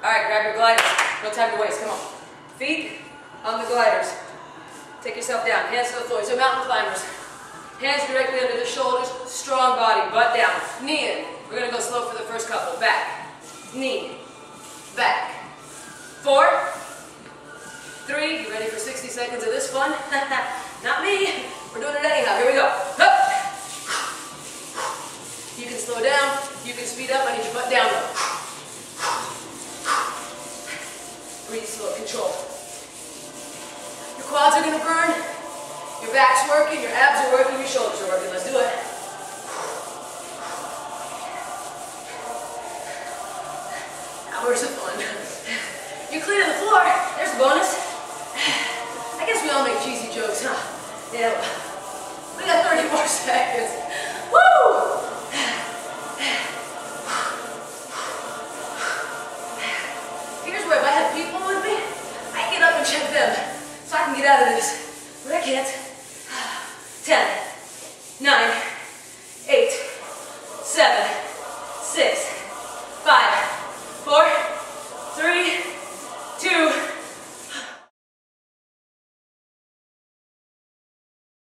All right, grab your gliders. No time to waste, come on. Feet on the gliders. Take yourself down, hands to the floor. These are mountain climbers. Hands directly under the shoulders, strong body, butt down. Knee in. We're gonna go slow for the first couple. Back, knee, back. 4, 3, you ready for 60 seconds of this fun? Not me, we're doing it anyhow. Here we go. Up. You can slow down, you can speed up. I need your butt down though. Breathe slow, control. Your quads are gonna burn, your back's working, your abs are working, your shoulders are working. Let's do it. Hours of fun. You're clean on the floor, there's a bonus. I guess we all make cheesy jokes, huh? Yeah, we got 30 more seconds. Woo! Here's where if I had people with me, I'd get up and check them so I can get out of this. But I can't. 10, 9, 8, 7, 6,